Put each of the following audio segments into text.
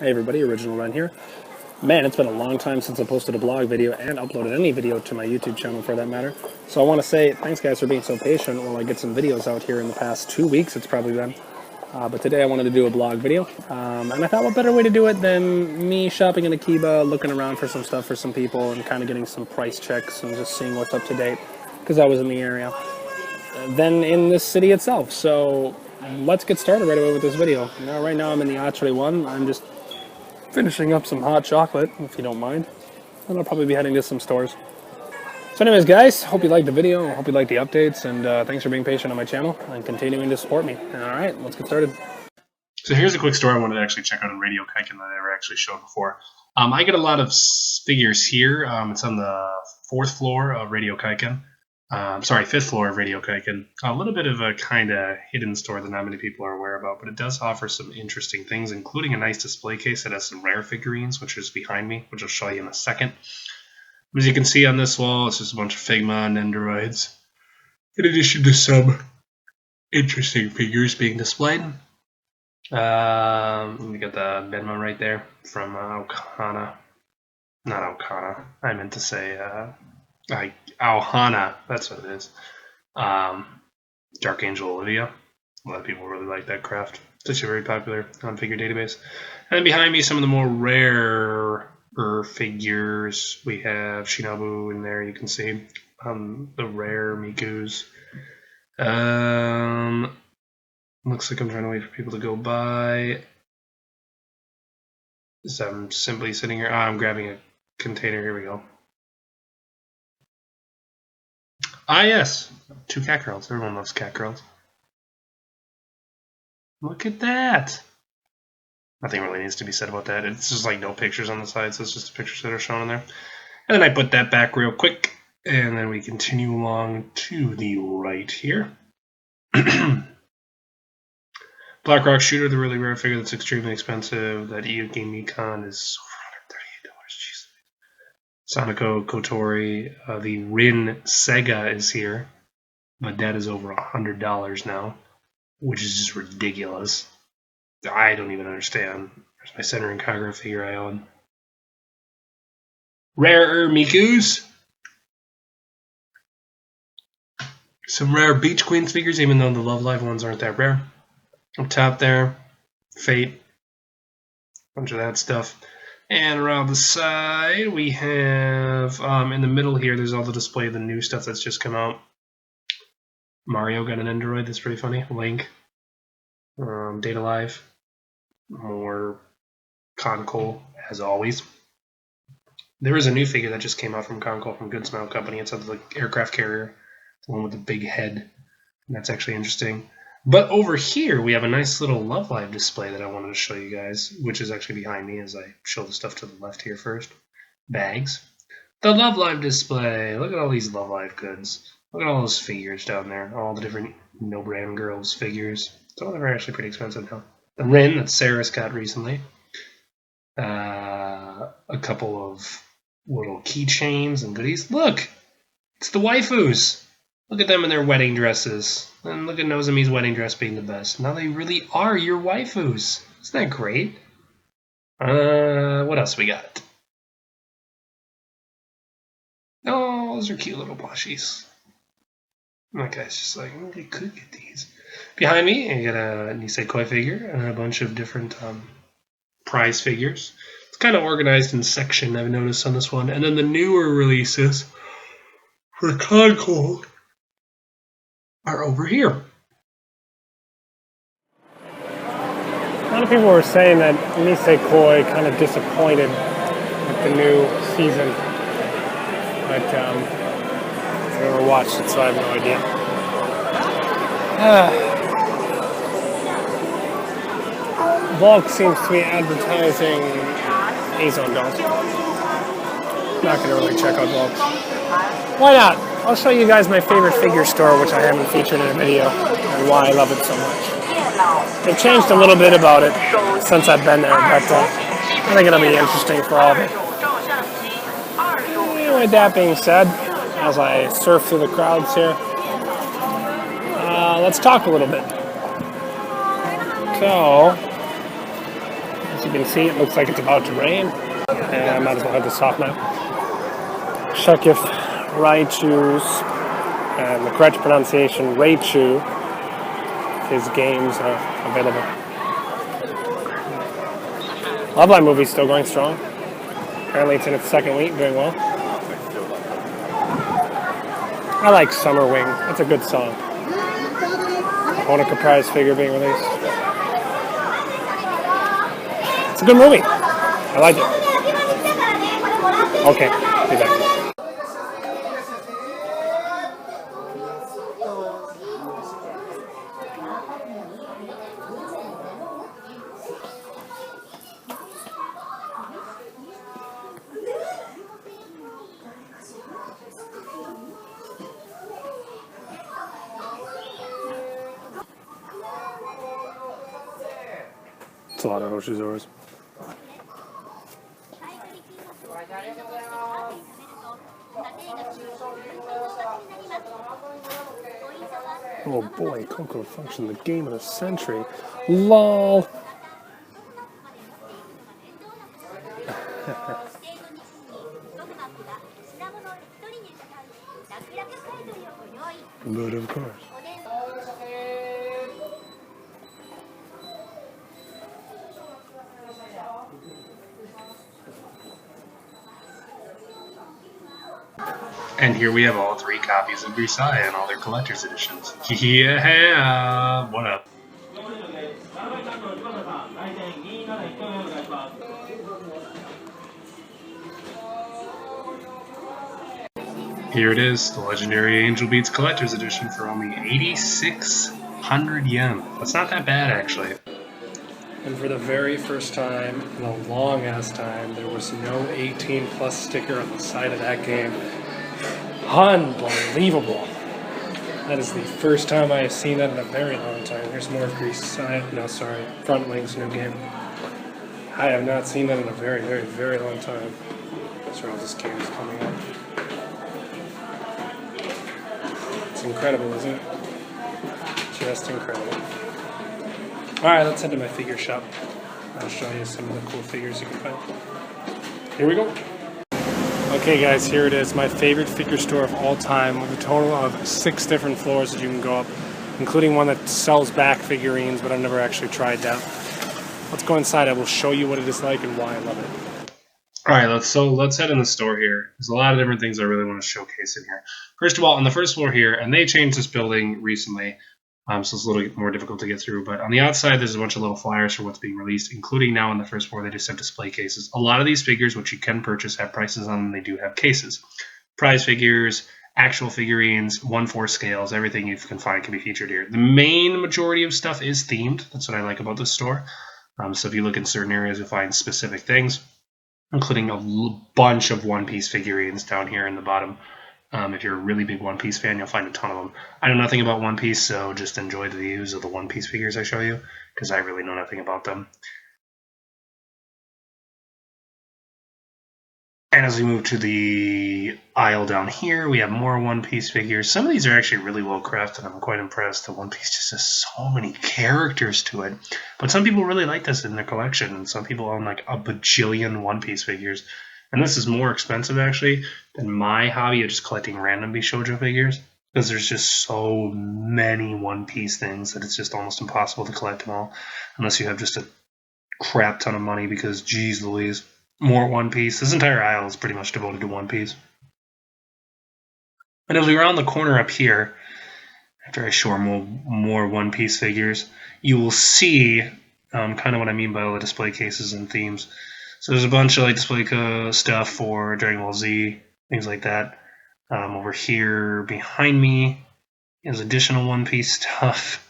Hey everybody, Original Ren here. Man, it's been a long time since I posted a blog video and uploaded any video to my YouTube channel for that matter. So I want to say thanks guys for being so patient while I get some videos out here in the past 2 weeks it's probably been. But today I wanted to do a blog video. And I thought what better way to do it than me shopping in Akiba, looking around for some stuff for some people and kind of getting some price checks and just seeing what's up to date. Because I was in the area. Then in this city itself. So let's get started right away with this video. Now, right now I'm in the Atre 1. I'm just finishing up some hot chocolate, if you don't mind. And I'll probably be heading to some stores. So anyways, guys, hope you liked the video, hope you liked the updates, and thanks for being patient on my channel and continuing to support me. Alright, let's get started. So here's a quick store I wanted to actually check out on Radio Kaiken that I never actually showed before. I get a lot of figures here. It's on the 4th floor of Radio Kaiken. Sorry, 5th floor of Radio Kaiken. A little bit of a kind of hidden store that not many people are aware about, but it does offer some interesting things, including a nice display case that has some rare figurines, which is behind me, which I'll show you in a second. As you can see on this wall, it's just a bunch of Figma and Nendoroids, in addition to some interesting figures being displayed. We got the Benma right there from Okana. Not Okana. I meant to say Aohana, that's what it is. Dark Angel Olivia. A lot of people really like that craft. It's actually very popular on Figure Database. And then behind me, some of the more rare figures. We have Shinobu in there, you can see. The rare Mikus. Looks like I'm trying to wait for people to go by. So I'm simply sitting here. I'm grabbing a container. Here we go. Yes, 2 Catgirls. Everyone loves Catgirls. Look at that. Nothing really needs to be said about that. It's just like no pictures on the side, so it's just the pictures that are shown in there. And then I put that back real quick, and then we continue along to the right here. Blackrock Shooter, the really rare figure that's extremely expensive. That Iyuki Mikon is $438. Jeez. Sanako Kotori, the Rin Sega is here, but that is over $100 now, which is just ridiculous. I don't even understand. There's my Center and Kagura figure I own. Rarer Mikus. Some rare Beach Queens figures, even though the Love Live ones aren't that rare. Up top there, Fate. Bunch of that stuff. And around the side, we have, in the middle here, there's all the display of the new stuff that's just come out. Mario got an Nendoroid, that's pretty funny. Link. Data Live. More Concol, as always. There is a new figure that just came out from Concol from Good Smile Company. It's of the aircraft carrier, the one with the big head. And that's actually interesting. But over here, we have a nice little Love Live display that I wanted to show you guys, which is actually behind me as I show the stuff to the left here first. Bags. The Love Live display. Look at all these Love Live goods. Look at all those figures down there. All the different No Brand Girls figures. Some of them are actually pretty expensive now. The Rin that Sarah's got recently. A couple of little keychains and goodies. Look! It's the waifus! Look at them in their wedding dresses. And look at Nozomi's wedding dress being the best. Now they really are your waifus. Isn't that great? What else we got? Oh, those are cute little plushies. My guy's just like, I could get these. Behind me, you got a Nisekoi figure and a bunch of different prize figures. It's kind of organized in section, I've noticed on this one. And then the newer releases for Concol are over here. A lot of people were saying that Nisekoi kind of disappointed with the new season. But I've never watched it, so I have no idea. Volk seems to be advertising A-Zone dolls. Not going to really check out Volk. Why not? I'll show you guys my favorite figure store, which I haven't featured in a video, and why I love it so much. They've changed a little bit about it since I've been there, but I think it'll be interesting for all of you. With that being said, as I surf through the crowds here, let's talk a little bit. So, As you can see, it looks like it's about to rain. And I might as well have this off now. Check if Raichu's, and the correct pronunciation, Raichu, his games are available. Love Live movie's still going strong. Apparently it's in its second week, doing well. I like Summer Wing. That's a good song. Otaku prize figure being released. It's a good movie. I like it. Okay, be back. It's a lot of Hoshizoras. Oh boy, Coco Function, the game of the century. LOL! But of course. And here we have all 3 copies of Grisai and all their collector's editions. Yeah, what up? Here it is, the legendary Angel Beats collector's edition for only 8,600 yen. That's not that bad, actually. And for the very first time in a long ass time, there was no 18 plus sticker on the side of that game. Unbelievable. That is the first time I have seen that in a very long time. Here's more of Grisai. No, sorry. Front Wings, new game. I have not seen that in a very, very, very long time. That's where all this game is coming out. It's incredible, isn't it? Just incredible. Alright, let's head to my figure shop. I'll show you some of the cool figures you can find. Here we go. Okay guys, here it is, my favorite figure store of all time with a total of 6 different floors that you can go up, including one that sells back figurines, but I've never actually tried that. Let's go inside, I will show you what it is like and why I love it. Alright, let's head in the store here. There's a lot of different things I really want to showcase in here. First of all, on the first floor here, and they changed this building recently, so it's a little more difficult to get through, but on the outside there's a bunch of little flyers for what's being released, including now on the first floor they just have display cases. A lot of these figures, which you can purchase, have prices on them. They do have cases. Prize figures, actual figurines, 1/4 scales, everything you can find can be featured here. The main majority of stuff is themed. That's what I like about this store. So if you look in certain areas, you'll find specific things, including a bunch of One Piece figurines down here in the bottom. If you're a really big One Piece fan, you'll find a ton of them. I know nothing about One Piece, so just enjoy the views of the One Piece figures I show you, because I really know nothing about them. And as we move to the aisle down here, we have more One Piece figures. Some of these are actually really well crafted. I'm quite impressed. The One Piece just has so many characters to it. But some people really like this in their collection, and some people own like a bajillion One Piece figures. And this is more expensive, actually, than my hobby of just collecting random Bishoujo figures, because there's just so many One Piece things that it's just almost impossible to collect them all, unless you have just a crap ton of money, because, geez Louise, more One Piece. This entire aisle is pretty much devoted to One Piece. And as we round the corner up here, after I show more One Piece figures, you will see kind of what I mean by all the display cases and themes. So there's a bunch of like display stuff for Dragon Ball Z, things like that. Over here behind me is additional One Piece stuff,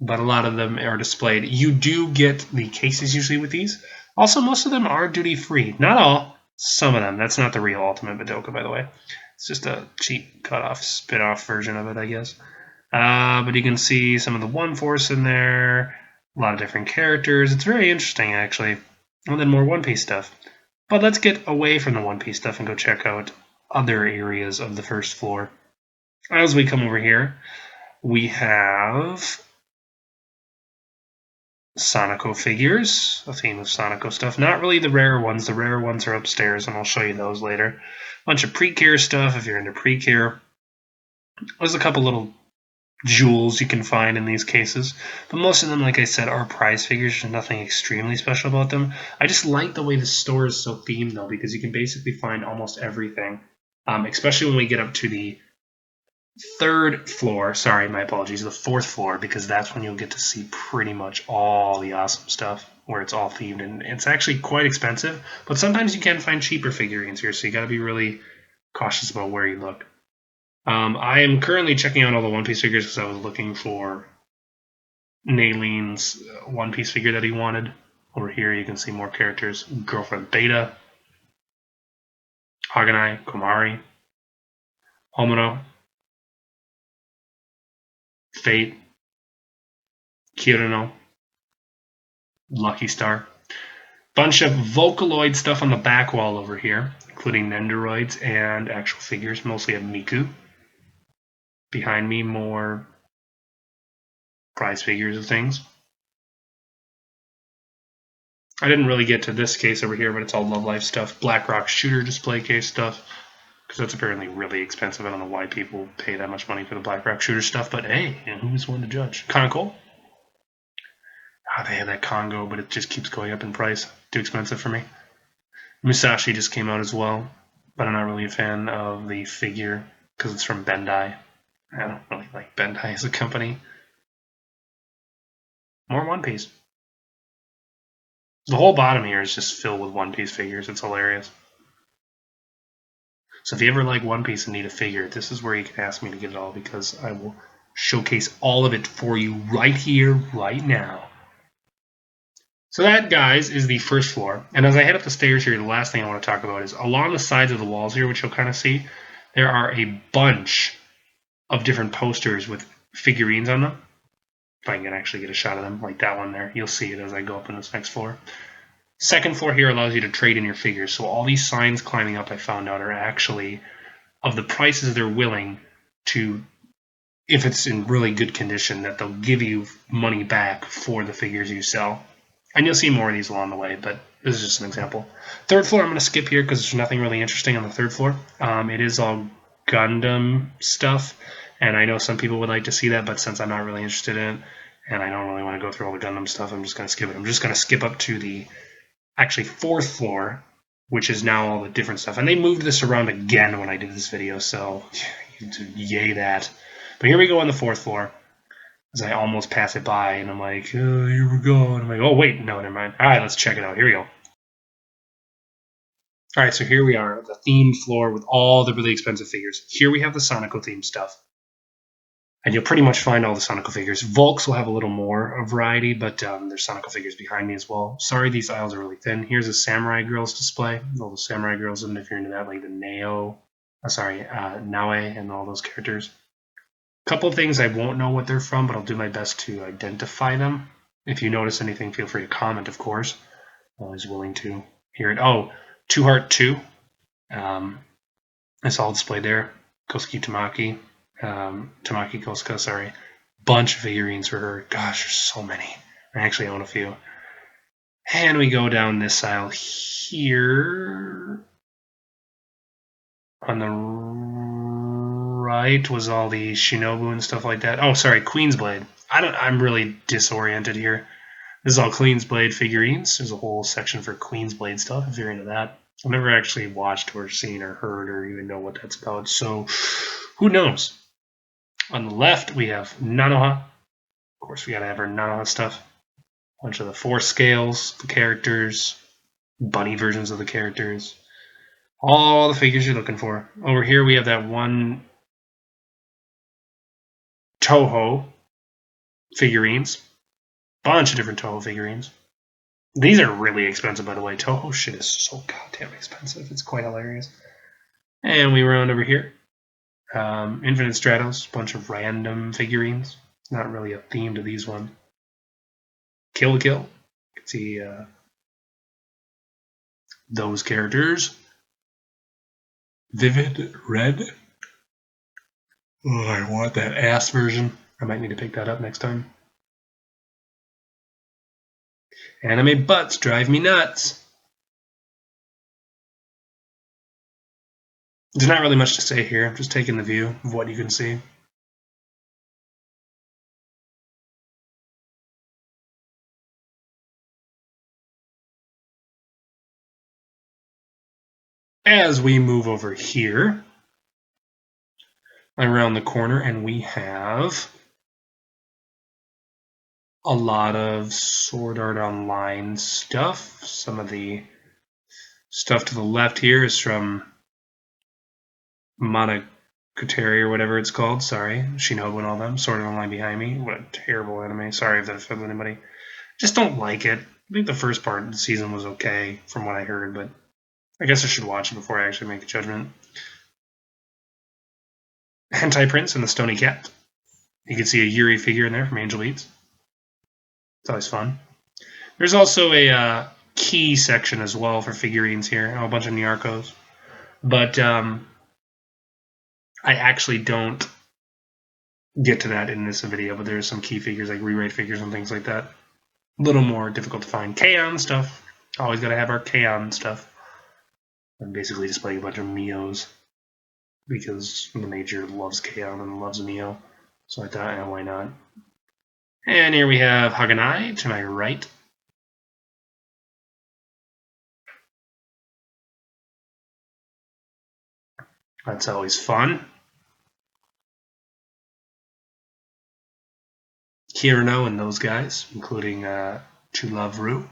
but a lot of them are displayed. You do get the cases usually with these. Also, most of them are duty-free. Not all, some of them. That's not the real Ultimate Madoka, by the way. It's just a cheap cut-off, spit-off version of it, I guess. But you can see some of the One Force in there, a lot of different characters. It's very interesting, actually. And then more One Piece stuff. But let's get away from the One Piece stuff and go check out other areas of the first floor. As we come over here, we have Sonico figures, a theme of Sonico stuff. Not really the rare ones. The rare ones are upstairs, and I'll show you those later. Bunch of Precure stuff if you're into Precure. There's a couple little jewels you can find in these cases, but most of them, like I said, are prize figures. There's nothing extremely special about them. I just like the way the store is so themed, though, because you can basically find almost everything, especially when we get up to the third floor. Sorry, my apologies, the fourth floor, because that's when you'll get to see pretty much all the awesome stuff where it's all themed, and it's actually quite expensive, but sometimes you can find cheaper figurines here, so you got to be really cautious about where you look. I am currently checking out all the One Piece figures because I was looking for Naylene's One Piece figure that he wanted. Over here you can see more characters. Girlfriend Beta, Haganai, Komari, Homino, Fate, Kirino, Lucky Star. Bunch of Vocaloid stuff on the back wall over here, including Nendoroids and actual figures, mostly of Miku. Behind me, more prize figures of things. I didn't really get to this case over here, but it's all Love Life stuff. Black Rock Shooter display case stuff, because that's apparently really expensive. I don't know why people pay that much money for the Black Rock Shooter stuff, but hey, who's one to judge? Kinda cool. They have that Congo, but it just keeps going up in price. Too expensive for me. Musashi just came out as well, but I'm not really a fan of the figure because it's from Bandai. I don't really like Bandai as a company. More One Piece. The whole bottom here is just filled with One Piece figures. It's hilarious. So if you ever like One Piece and need a figure, this is where you can ask me to get it all, because I will showcase all of it for you right here, right now. So that, guys, is the first floor. And as I head up the stairs here, the last thing I want to talk about is along the sides of the walls here, which you'll kind of see, there are a bunch of different posters with figurines on them. If I can actually get a shot of them, like that one there. You'll see it as I go up in this next floor. Second floor here allows you to trade in your figures. So all these signs climbing up, I found out, are actually of the prices they're willing to, if it's in really good condition, that they'll give you money back for the figures you sell. And you'll see more of these along the way, but this is just an example. Third floor, I'm going to skip here because there's nothing really interesting on the third floor. It is all Gundam stuff, and I know some people would like to see that, but since I'm not really interested in it, and I don't really want to go through all the Gundam stuff, I'm just going to skip it. I'm just going to skip up to the actually fourth floor, which is now all the different stuff. And they moved this around again when I did this video, so yay that. But here we go on the fourth floor. As I almost pass it by, and I'm like, oh, here we go. And I'm like, oh, wait, no, never mind. All right, let's check it out. Here we go. All right, so here we are, the themed floor with all the really expensive figures. Here we have the Sonico themed stuff. And you'll pretty much find all the Sonico figures. Volks will have a little more variety, but there's Sonico figures behind me as well. Sorry, these aisles are really thin. Here's a Samurai Girls display. All the Samurai Girls, and if you're into that, like the Naoe, and all those characters. Couple of things I won't know what they're from, but I'll do my best to identify them. If you notice anything, feel free to comment, of course. I'm always willing to hear it. Oh, Two Heart 2. It's all displayed there. Kosuke Tamaki. Tamaki Kosuka, sorry. Bunch of figurines for her. Gosh, there's so many. I actually own a few. And we go down this aisle here. On the right was all the Shinobu and stuff like that. Oh, sorry, Queensblade. I'm really disoriented here. This is all Queensblade figurines. There's a whole section for Queensblade stuff if you're into that. I've never actually watched or seen or heard or even know what that's about, so who knows? On the left, we have Nanoha. Of course, we gotta have our Nanoha stuff. A bunch of the Force scales, the characters, bunny versions of the characters. All the figures you're looking for. Over here, we have that one Toho figurines. Bunch of different Toho figurines. These are really expensive, by the way. Toho shit is so goddamn expensive. It's quite hilarious. And we round over here. Infinite Stratos, bunch of random figurines. Not really a theme to these ones. Kill la Kill. You can see those characters. Vivid Red. Oh, I want that ass version. I might need to pick that up next time. Anime butts drive me nuts. There's not really much to say here. I'm just taking the view of what you can see. As we move over here, around the corner, and we have a lot of Sword Art Online stuff. Some of the stuff to the left here is from Monogatari or whatever it's called. Sorry, Shinobu and all them. Sword Art Online behind me. What a terrible anime. Sorry if that offends anybody. Just don't like it. I think the first part of the season was okay from what I heard, but I guess I should watch it before I actually make a judgment. Hentai Prince and the Stony Cat. You can see a Yuri figure in there from Angel Beats. It's always fun. There's also a key section as well for figurines here. A bunch of Nyarkos. But I actually don't get to that in this video, but there's some key figures like re-rate figures and things like that. A little more difficult to find. K-On! Stuff. Always gotta have our K-On! Stuff. I'm basically displaying a bunch of Mios because the Major loves K-On! And loves a Mio. So I thought, yeah, why not? And here we have Haganai to my right. That's always fun. Kirino and those guys, including To Love Ru.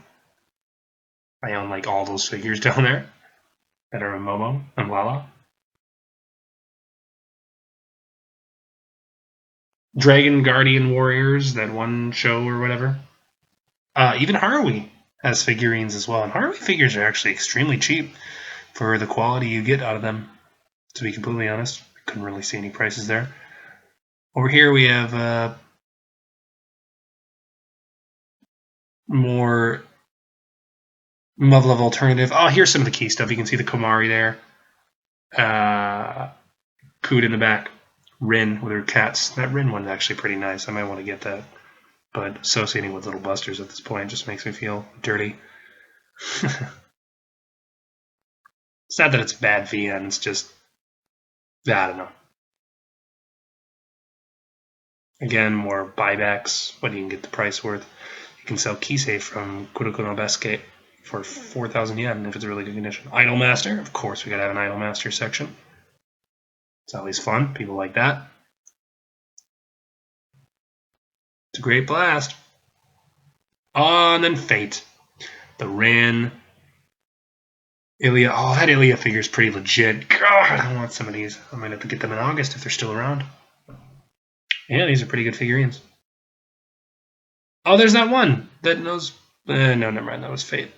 I own like all those figures down there that are in Momo and Lala. Dragon Guardian Warriors, that one show or whatever. Even Harui has figurines as well. And Harui figures are actually extremely cheap for the quality you get out of them, to be completely honest. I couldn't really see any prices there. Over here we have more Muv-Luv alternative. Oh, here's some of the key stuff. You can see the Komari there. Coot in the back. Rin with her cats. That Rin one's actually pretty nice. I might want to get that. But associating with Little Busters at this point just makes me feel dirty. It's not that it's bad VN, it's just, I don't know. Again, more buybacks, but you can get the price worth. You can sell Kisei from Kuroko no Basuke for 4,000 yen if it's a really good condition. Idol Master, of course we gotta have an Idol Master section. It's always fun, people like that. It's a great blast. Oh, and then Fate. The Rin. Ilya. Oh, that Ilya figure is pretty legit. God, I want some of these. I might have to get them in August if they're still around. Yeah, these are pretty good figurines. Oh, there's that one that knows. No, never mind. That was Fate.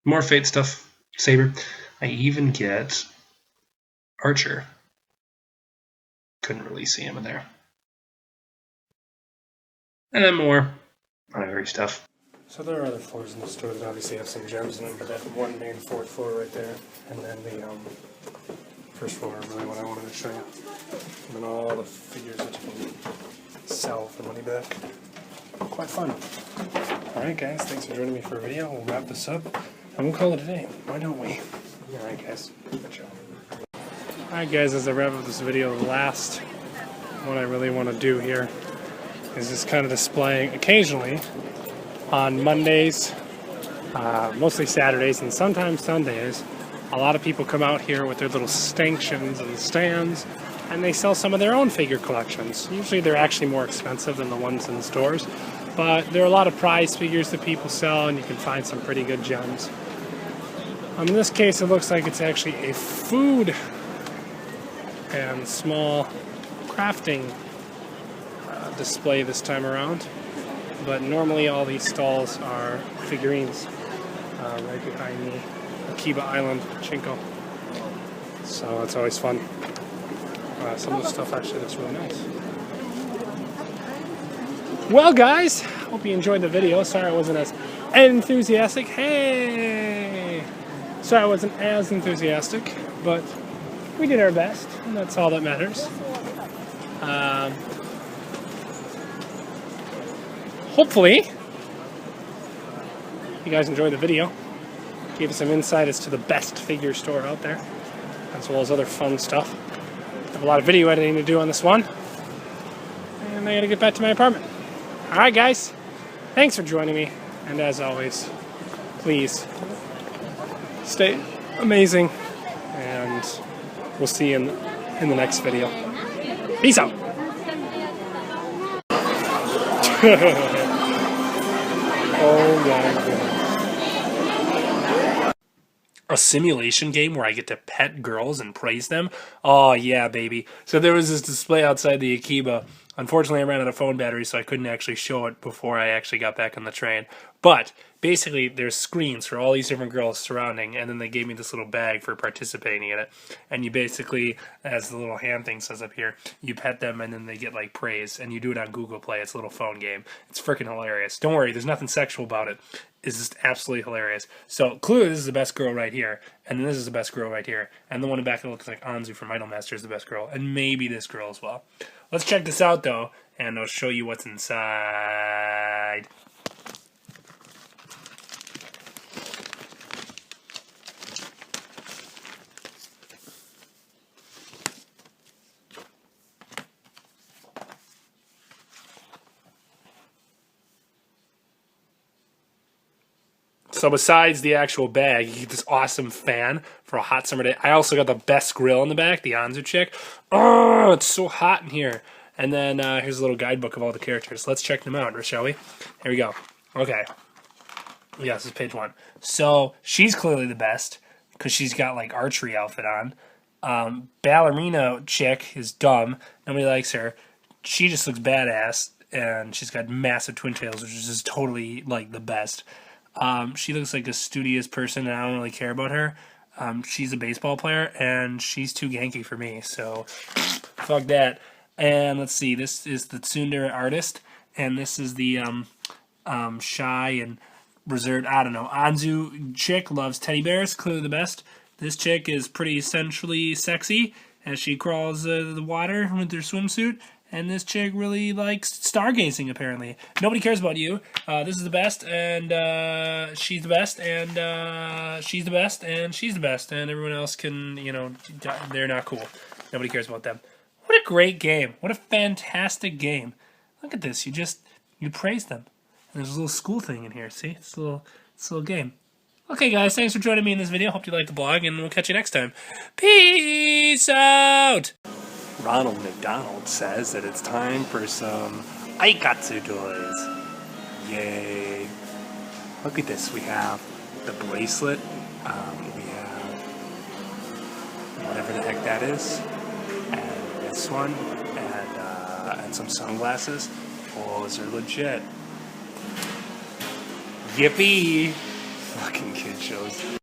More Fate stuff. Saber. I even get Archer. Couldn't really see him in there. And then more honorary stuff. So there are other floors in the store that obviously have some gems in them, but that one main fourth floor right there, and then the first floor is really what I wanted to show you. And then all the figures that you can sell for money back. Quite fun. Alright guys, thanks for joining me for a video. We'll wrap this up, and we'll call it a day. Why don't we? Alright guys, good job. Alright guys, as I wrap up this video, the last what I really want to do here is just kind of displaying occasionally on Mondays, mostly Saturdays, and sometimes Sundays. A lot of people come out here with their little stanchions and stands, and they sell some of their own figure collections. Usually they're actually more expensive than the ones in the stores, but there are a lot of prize figures that people sell, and you can find some pretty good gems. In this case, it looks like it's actually a food and small crafting display this time around, but normally all these stalls are figurines. Right behind me, Akiba Island Chinko. So it's always fun. Some of the stuff actually looks really nice. Well guys, hope you enjoyed the video. Sorry I wasn't as enthusiastic. Hey! Sorry I wasn't as enthusiastic, but we did our best, and that's all that matters. Hopefully, you guys enjoyed the video. Gave us some insight as to the best figure store out there, as well as other fun stuff. I have a lot of video editing to do on this one, and I gotta get back to my apartment. Alright guys, thanks for joining me, and as always, please stay amazing, and we'll see you in the next video. Peace out! Oh my god. A simulation game where I get to pet girls and praise them? Oh yeah, baby. So there was this display outside the Akiba. Unfortunately, I ran out of phone battery, so I couldn't actually show it before I actually got back on the train. But basically, there's screens for all these different girls surrounding, and then they gave me this little bag for participating in it. And you basically, as the little hand thing says up here, you pet them, and then they get like praise. And you do it on Google Play. It's a little phone game. It's freaking hilarious. Don't worry, there's nothing sexual about it. It's just absolutely hilarious. So clearly, this is the best girl right here, and then this is the best girl right here, and the one in the back that looks like Anzu from Idolmaster is the best girl, and maybe this girl as well. Let's check this out though, and I'll show you what's inside. So besides the actual bag, you get this awesome fan for a hot summer day. I also got the best grill in the back, the Anzu chick. Oh, it's so hot in here. And then here's a little guidebook of all the characters. Let's check them out, shall we? Here we go. Okay. Yeah, this is page 1. So she's clearly the best because she's got like archery outfit on. Ballerina chick is dumb. Nobody likes her. She just looks badass, and she's got massive twin tails, which is just totally like the best. She looks like a studious person, and I don't really care about her. She's a baseball player, and she's too ganky for me, so fuck that. And let's see, this is the tsundere artist, and this is the shy and reserved, I don't know, Anzu chick loves teddy bears, clearly the best. This chick is pretty sensually sexy as she crawls the water with her swimsuit. And this chick really likes stargazing, apparently. Nobody cares about you. This is the best, and she's the best, and she's the best, and she's the best. And everyone else can, you know, they're not cool. Nobody cares about them. What a great game. What a fantastic game. Look at this. You praise them. And there's a little school thing in here, see? It's a little game. Okay, guys, thanks for joining me in this video. Hope you liked the blog, and we'll catch you next time. Peace out! Ronald McDonald says that it's time for some Aikatsu toys. Yay. Look at this. We have the bracelet. We have whatever the heck that is. And this one. And some sunglasses. Oh, those are legit. Yippee! Fucking kid shows.